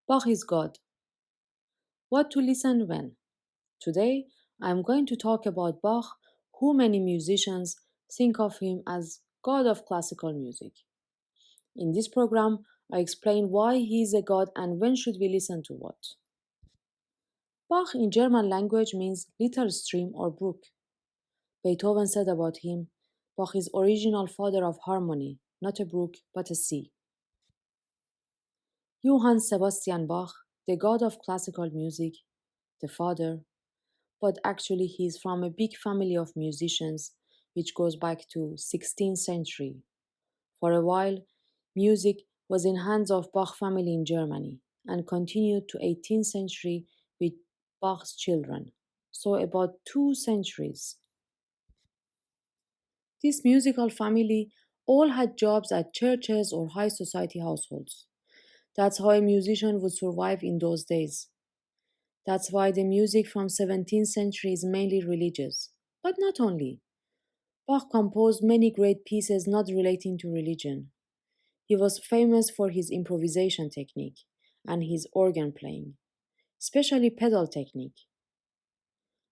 Bach is God. What to listen when? Today, I am going to talk about Bach, who many musicians think of him as God of classical music. In this program, I explain why he is a god and when should we listen to what. Bach in German language means little stream or brook. Beethoven said about him, Bach is original father of harmony, not a brook but a sea. Johann Sebastian Bach, the god of classical music, the father, but actually he is from a big family of musicians which goes back to 16th century. For a while, music was in hands of Bach family in Germany and continued to 18th century with Bach's children, so about 2 centuries. This musical family all had jobs at churches or high society households. That's how a musician would survive in those days. That's why the music from 17th century is mainly religious. But not only. Bach composed many great pieces not relating to religion. He was famous for his improvisation technique and his organ playing, especially pedal technique.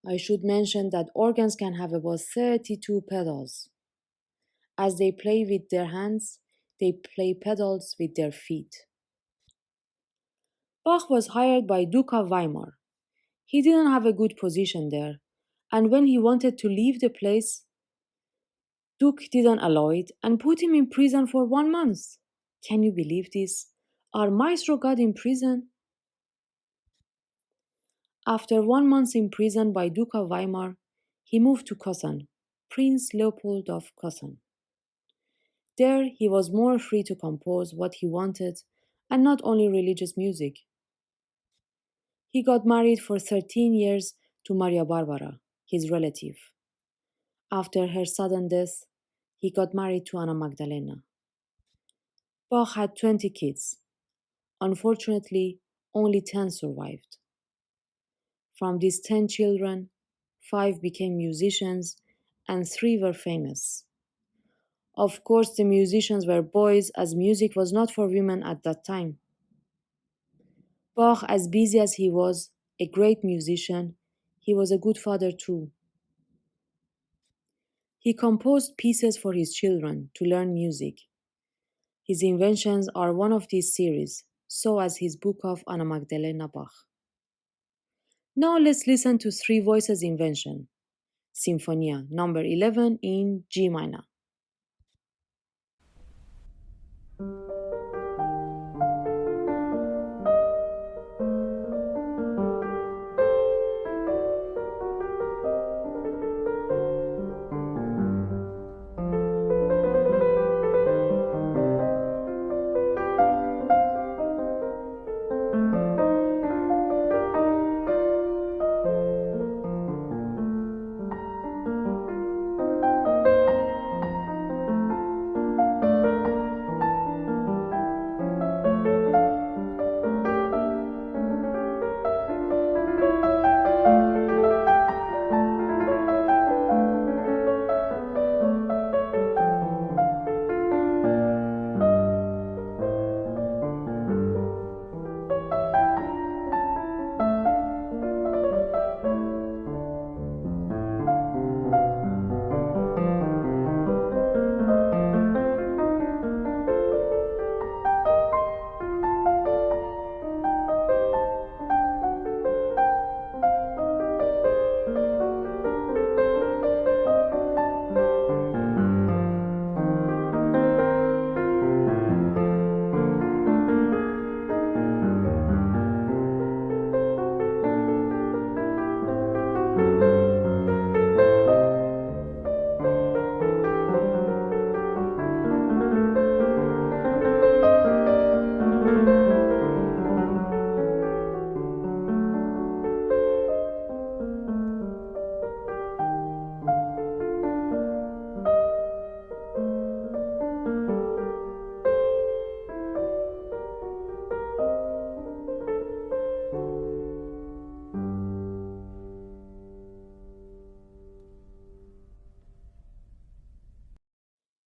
I should mention that organs can have about 32 pedals. As they play with their hands, they play pedals with their feet. Bach was hired by Duke of Weimar. He didn't have a good position there, and when he wanted to leave the place, Duke didn't allow it and put him in prison for 1 month. Can you believe this? Our maestro got in prison? After 1 month in prison by Duke of Weimar, he moved to Kazan, Prince Leopold of Kazan. There he was more free to compose what he wanted and not only religious music. He got married for 13 years to Maria Barbara, his relative. After her sudden death, he got married to Anna Magdalena. Bach had 20 kids. Unfortunately, only 10 survived. From these 10 children, 5 became musicians and 3 were famous. Of course, the musicians were boys as music was not for women at that time. Bach, as busy as he was, a great musician, he was a good father too. He composed pieces for his children to learn music. His inventions are one of these series, so as his book of Anna Magdalena Bach. Now let's listen to three voices invention. Sinfonia number 11 in G minor.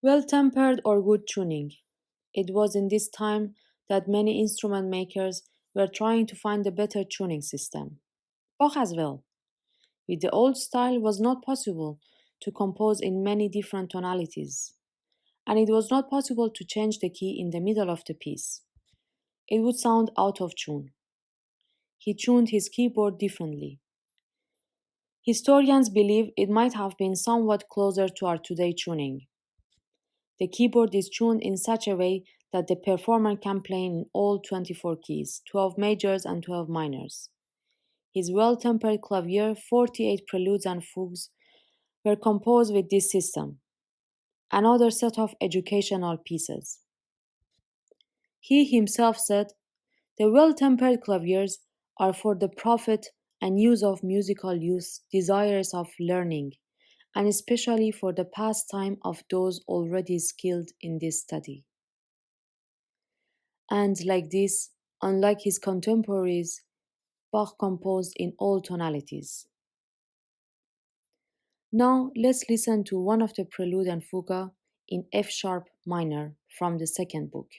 Well-tempered or good tuning. It was in this time that many instrument makers were trying to find a better tuning system. Bach as well. With the old style it was not possible to compose in many different tonalities, and it was not possible to change the key in the middle of the piece. It would sound out of tune. He tuned his keyboard differently. Historians believe it might have been somewhat closer to our today tuning. The keyboard is tuned in such a way that the performer can play in all 24 keys, 12 majors and 12 minors. His well-tempered clavier, 48 preludes and fugues, were composed with this system, another set of educational pieces. He himself said, "The well-tempered claviers are for the prophet and use of musical youth desirous of learning, and especially for the pastime of those already skilled in this study." And like this, unlike his contemporaries, Bach composed in all tonalities. Now let's listen to one of the prelude and fuga in F sharp minor from the second book.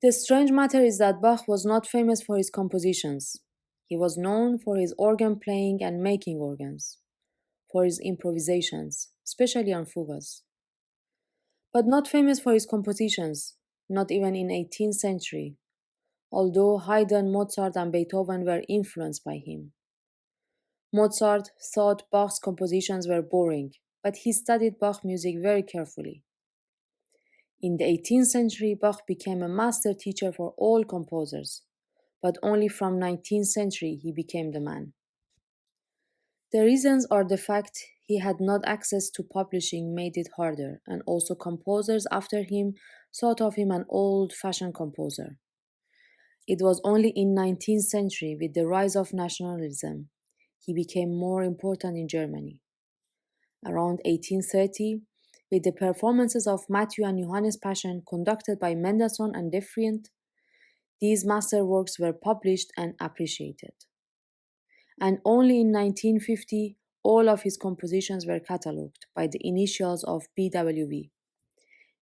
The strange matter is that Bach was not famous for his compositions. He was known for his organ playing and making organs, for his improvisations, especially on fugas, but not famous for his compositions, not even in 18th century, although Haydn, Mozart, and Beethoven were influenced by him. Mozart thought Bach's compositions were boring, but he studied Bach music very carefully. In the 18th century, Bach became a master teacher for all composers, but only from 19th century he became the man. The reasons are the fact he had not access to publishing made it harder, and also composers after him thought of him an old-fashioned composer. It was only in 19th century, with the rise of nationalism, he became more important in Germany. Around 1830, with the performances of Matthew and Johannes Passion conducted by Mendelssohn and Devrient, these masterworks were published and appreciated. And only in 1950, all of his compositions were catalogued by the initials of BWV,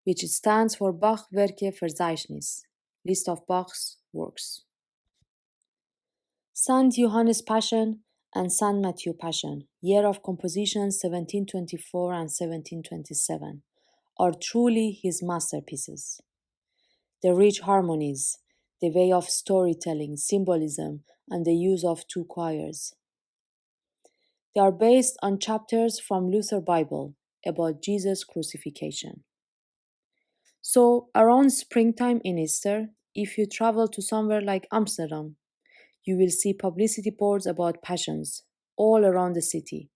which stands for Bach Werke Verzeichnis, list of Bach's works. St. Johannes Passion and St. Matthew Passion, year of composition 1724 and 1727, are truly his masterpieces. The rich harmonies, the way of storytelling, symbolism, and the use of two choirs. They are based on chapters from Luther Bible about Jesus' crucifixion. So, around springtime in Easter, if you travel to somewhere like Amsterdam, you will see publicity boards about passions all around the city.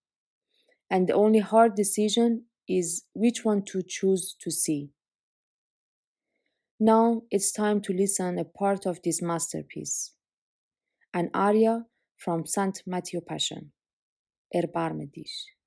And the only hard decision is which one to choose to see. Now it's time to listen a part of this masterpiece, an aria from St. Matthew Passion, Erbarme dich.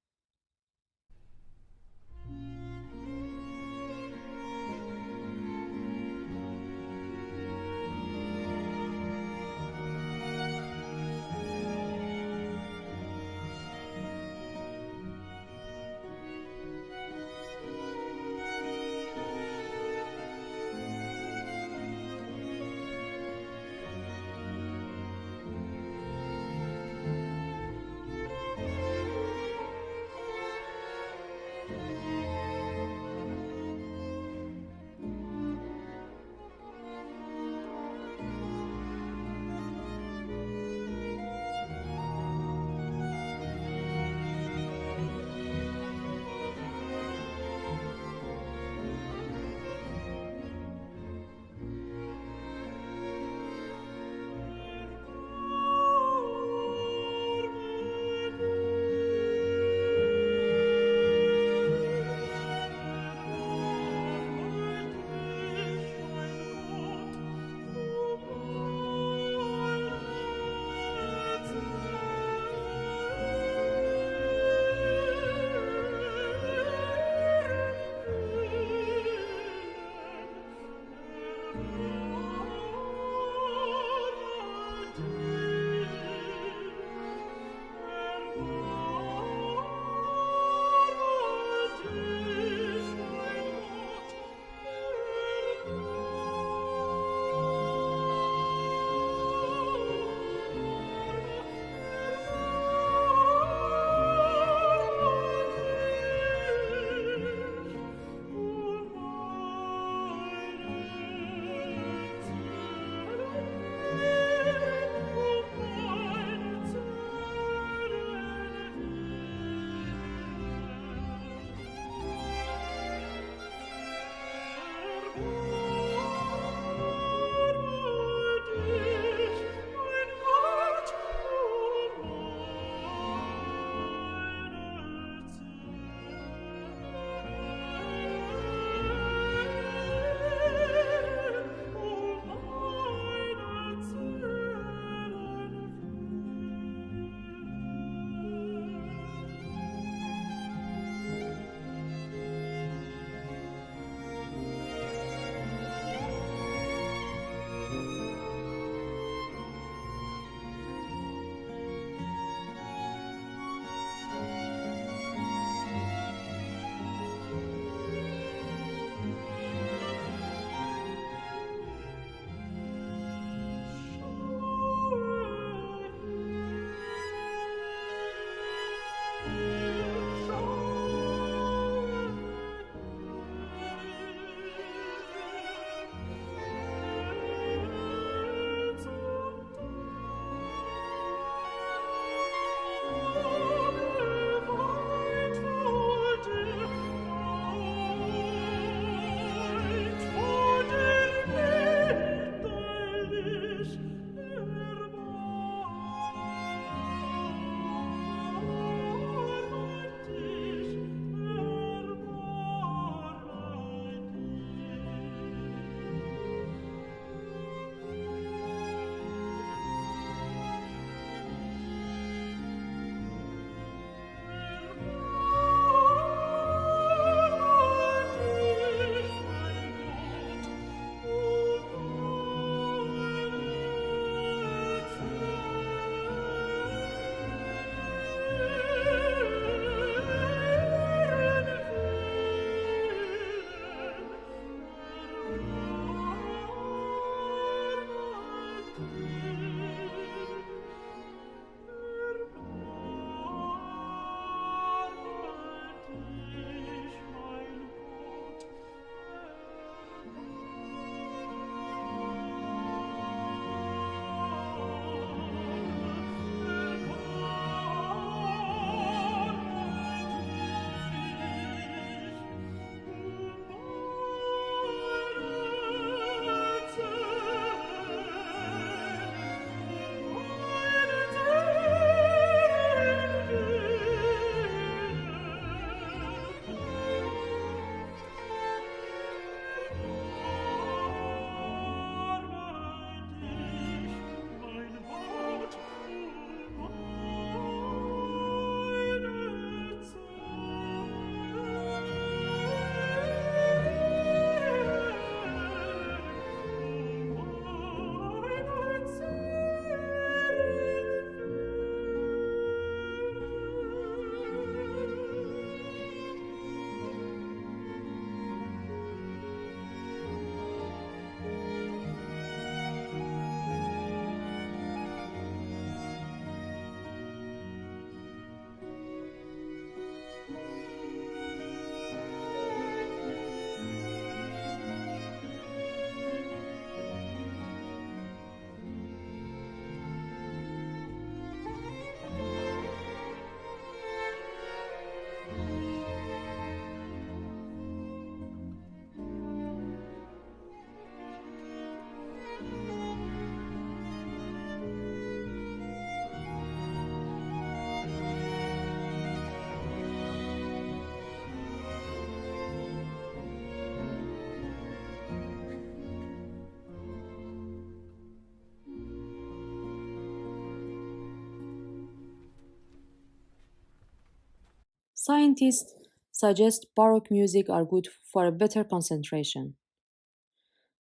Scientists suggest Baroque music are good for a better concentration.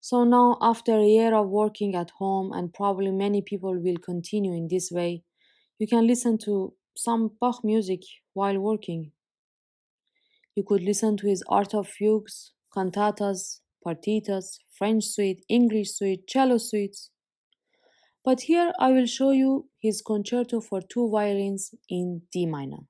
So now, after a year of working at home, and probably many people will continue in this way, you can listen to some Bach music while working. You could listen to his Art of Fugues, cantatas, partitas, French suite, English suite, cello suites. But here I will show you his concerto for two violins in D minor.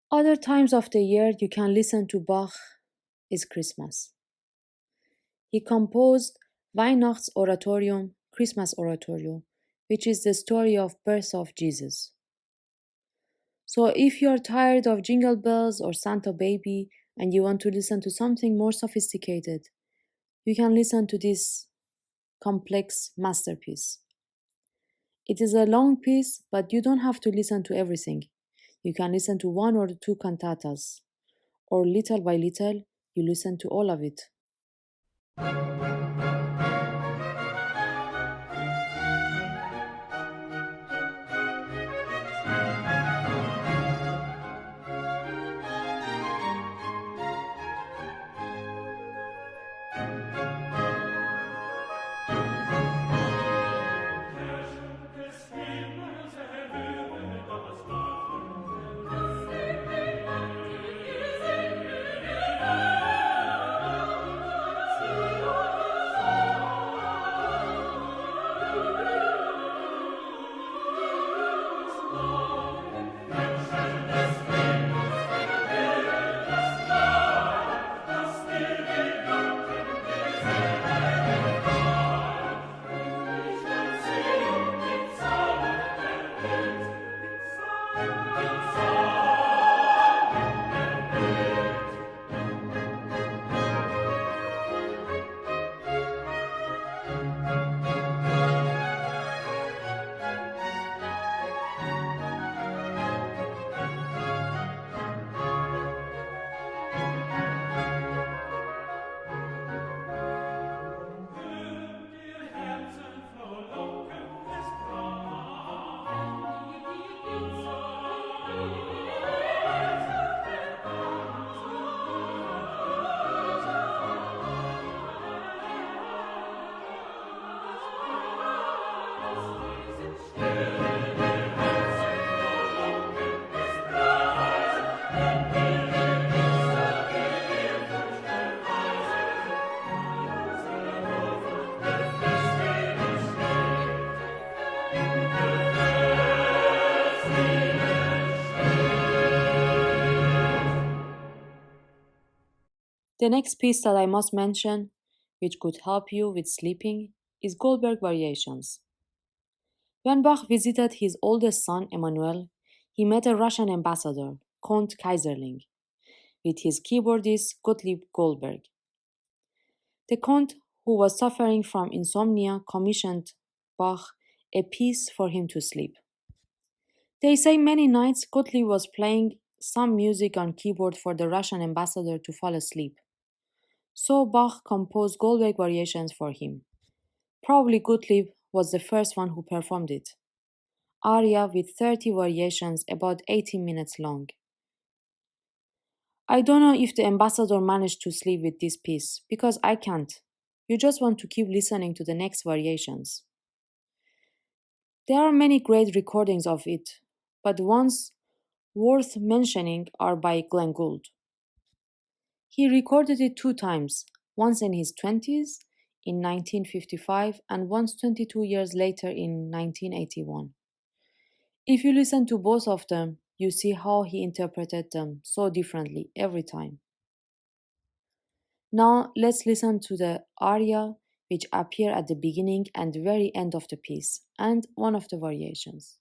Other times of the year you can listen to Bach is Christmas. He composed Weihnachtsoratorium, Christmas Oratorio, which is the story of birth of Jesus. So if you are tired of Jingle Bells or Santa Baby and you want to listen to something more sophisticated, you can listen to this complex masterpiece. It is a long piece, but you don't have to listen to everything. You can listen to one or two cantatas, or little by little, you listen to all of it. The next piece that I must mention, which could help you with sleeping, is Goldberg Variations. When Bach visited his oldest son, Emanuel, he met a Russian ambassador, Count Kaiserling, with his keyboardist Gottlieb Goldberg. The Count, who was suffering from insomnia, commissioned Bach a piece for him to sleep. They say many nights Gottlieb was playing some music on keyboard for the Russian ambassador to fall asleep. So Bach composed Goldberg Variations for him. Probably Gottlieb was the first one who performed it. Aria with 30 variations, about 18 minutes long. I don't know if the ambassador managed to sleep with this piece, because I can't. You just want to keep listening to the next variations. There are many great recordings of it, but ones worth mentioning are by Glenn Gould. He recorded it 2 times, once in his 20s in 1955 and once 22 years later in 1981. If you listen to both of them, you see how he interpreted them so differently every time. Now let's listen to the aria which appear at the beginning and very end of the piece, and one of the variations.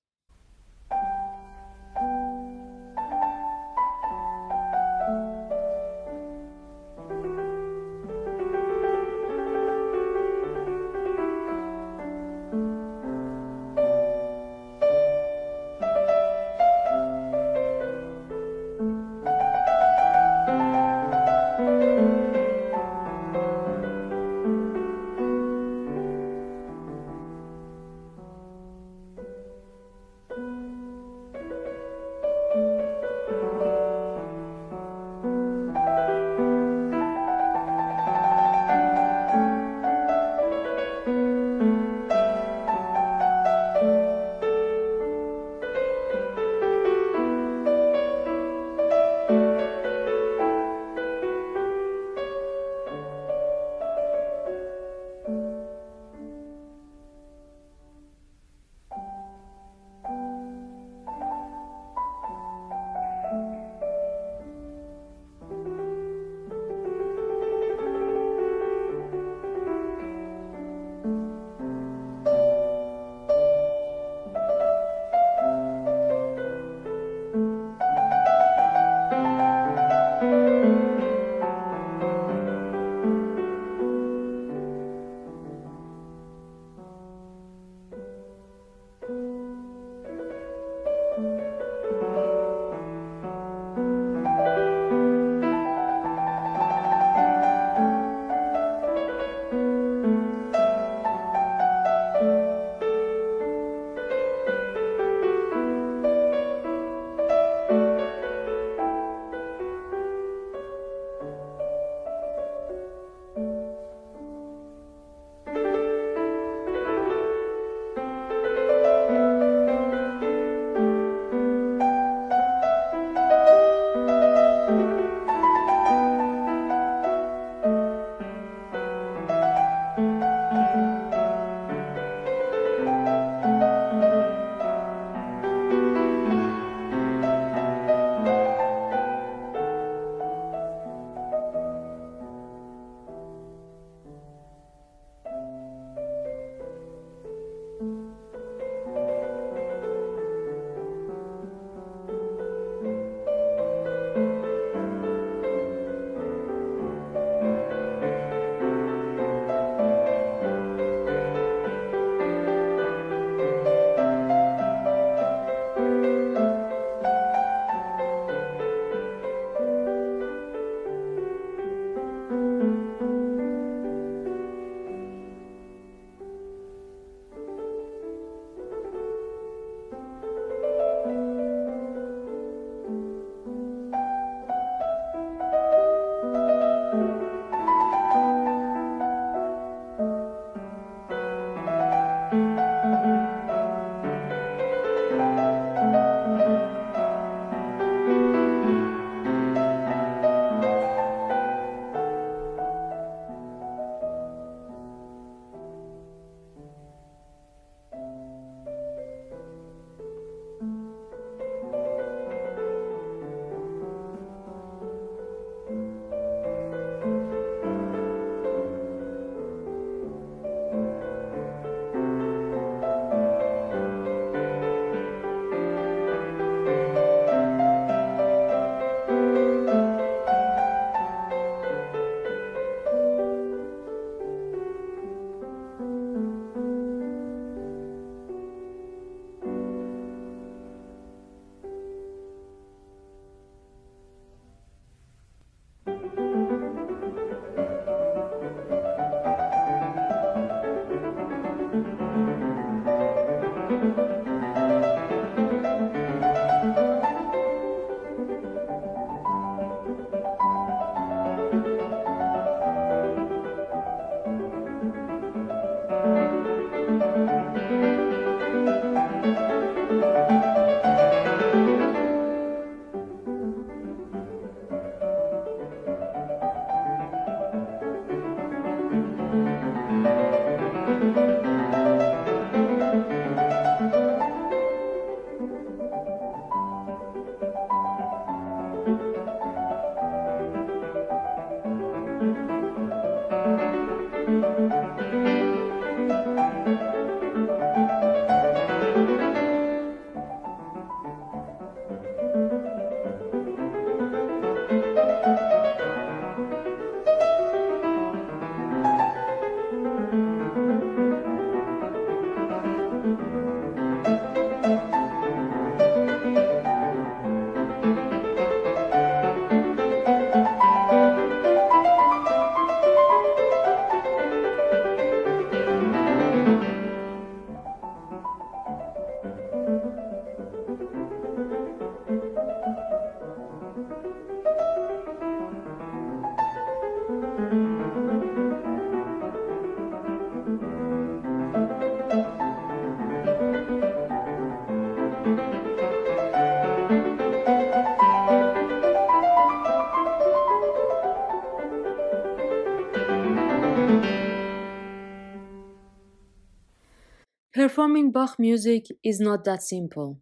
Performing Bach music is not that simple.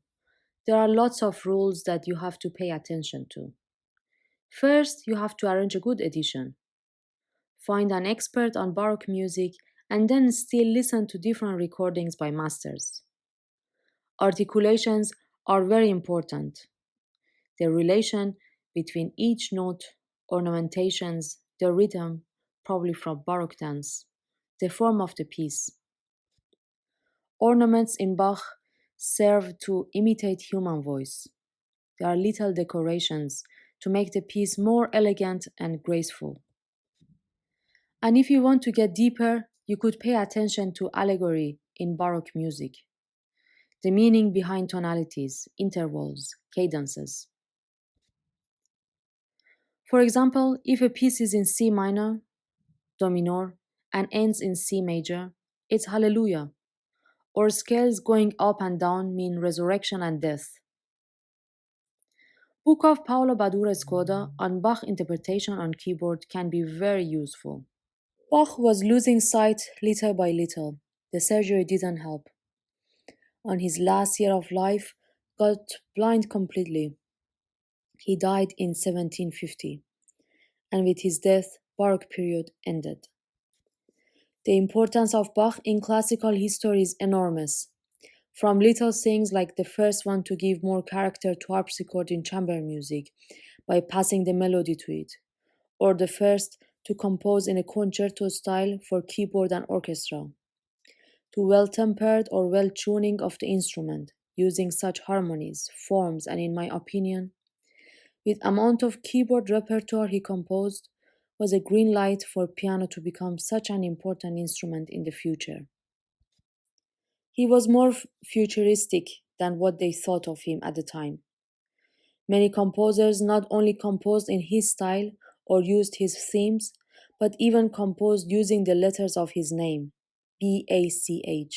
There are lots of rules that you have to pay attention to. First, you have to arrange a good edition. Find an expert on Baroque music and then still listen to different recordings by masters. Articulations are very important. The relation between each note, ornamentations, the rhythm, probably from Baroque dance, the form of the piece. Ornaments in Bach serve to imitate human voice. They are little decorations to make the piece more elegant and graceful. And if you want to get deeper, you could pay attention to allegory in Baroque music, the meaning behind tonalities, intervals, cadences. For example, if a piece is in C minor, Do minor, and ends in C major, it's Hallelujah. Or scales going up and down mean resurrection and death. Book of Paolo Badura Scoda on Bach interpretation on keyboard can be very useful. Bach was losing sight little by little. The surgery didn't help. On his last year of life, got blind completely. He died in 1750, and with his death, Baroque period ended. The importance of Bach in classical history is enormous. From little things like the first one to give more character to harpsichord in chamber music by passing the melody to it, or the first to compose in a concerto style for keyboard and orchestra, to well-tempered or well-tuning of the instrument, using such harmonies, forms, and in my opinion, with amount of keyboard repertoire he composed, was a green light for piano to become such an important instrument in the future. He was more futuristic than what they thought of him at the time. Many composers not only composed in his style or used his themes, but even composed using the letters of his name, Bach.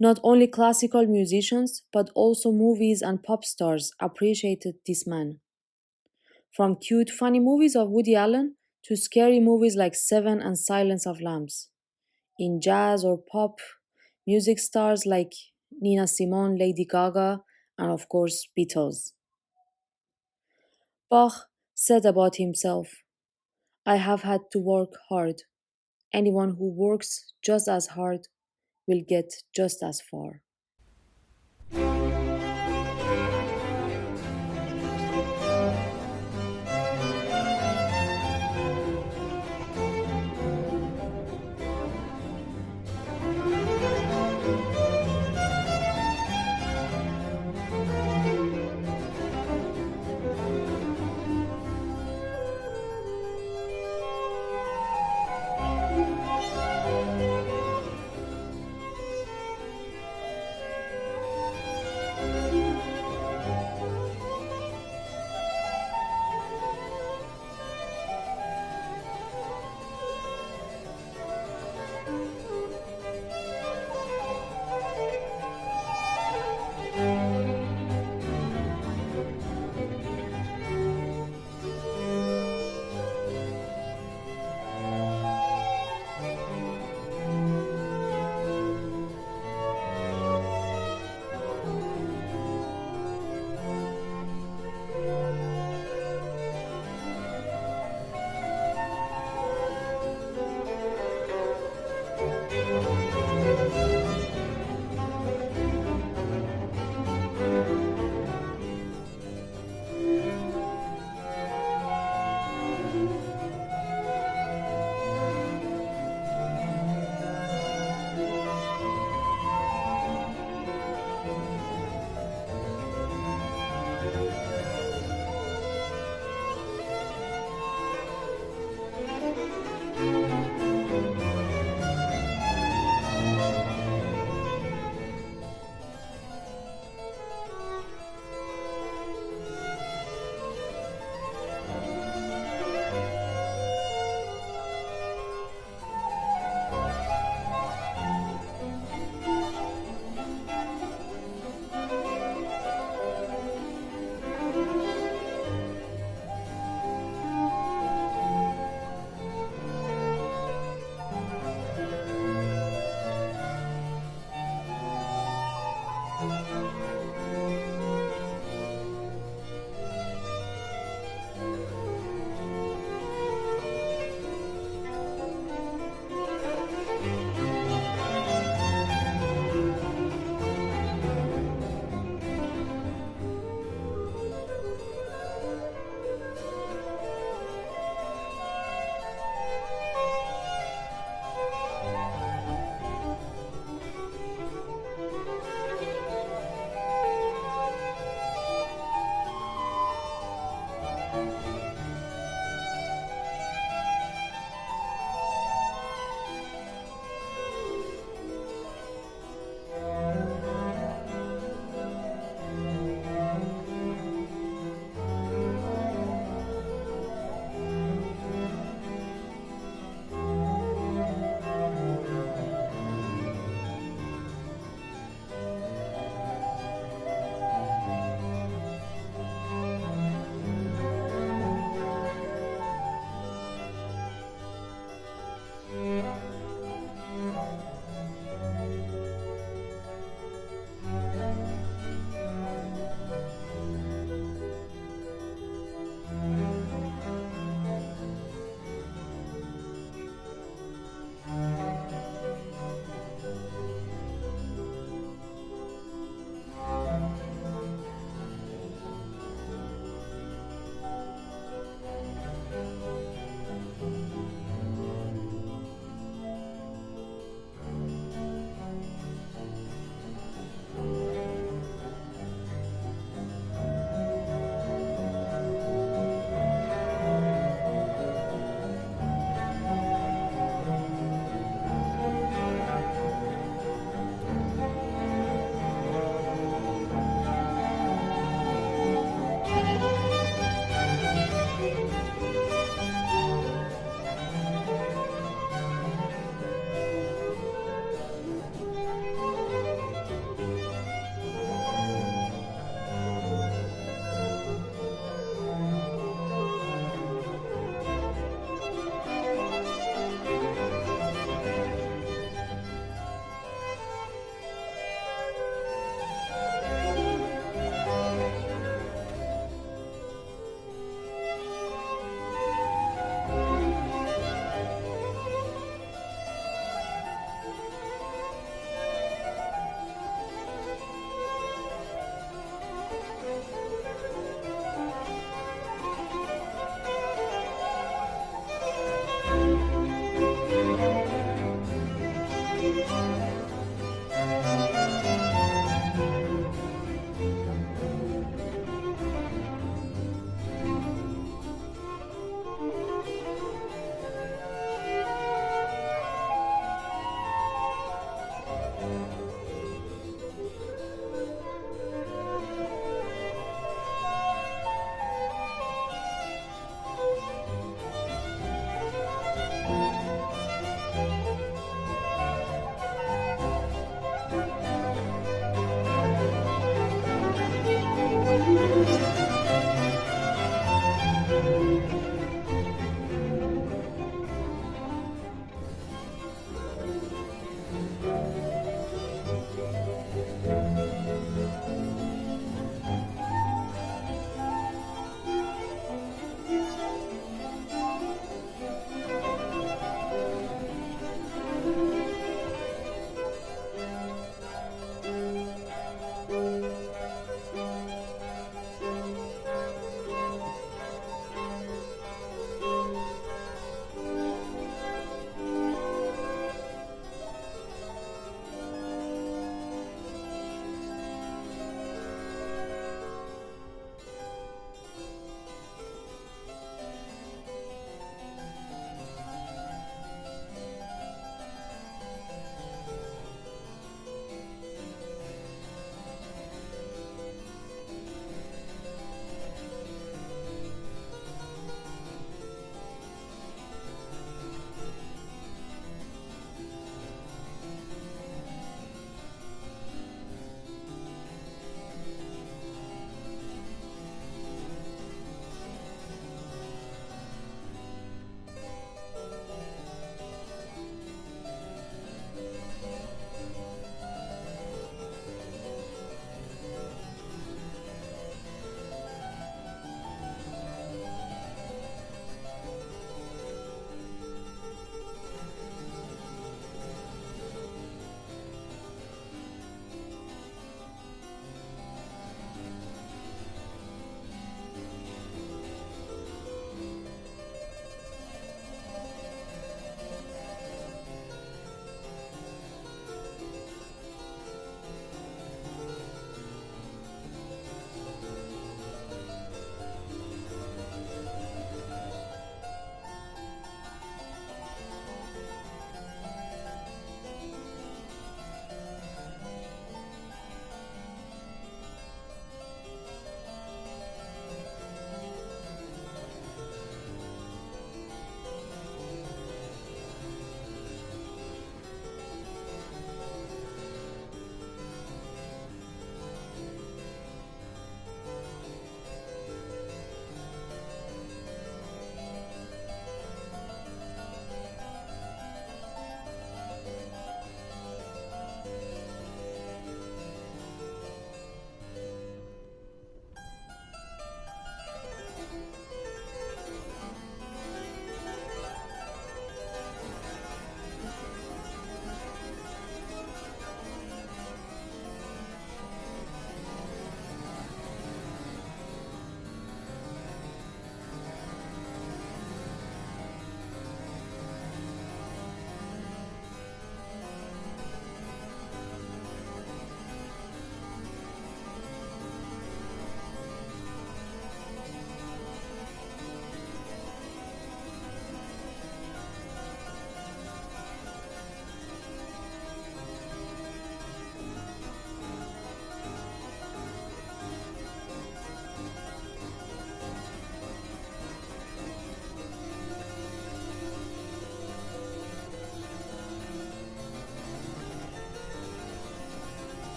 Not only classical musicians, but also movies and pop stars appreciated this man. From cute, funny movies of Woody Allen to scary movies like Seven and Silence of Lambs. In jazz or pop, music stars like Nina Simone, Lady Gaga, and of course Beatles. Bach said about himself, I have had to work hard. Anyone who works just as hard will get just as far.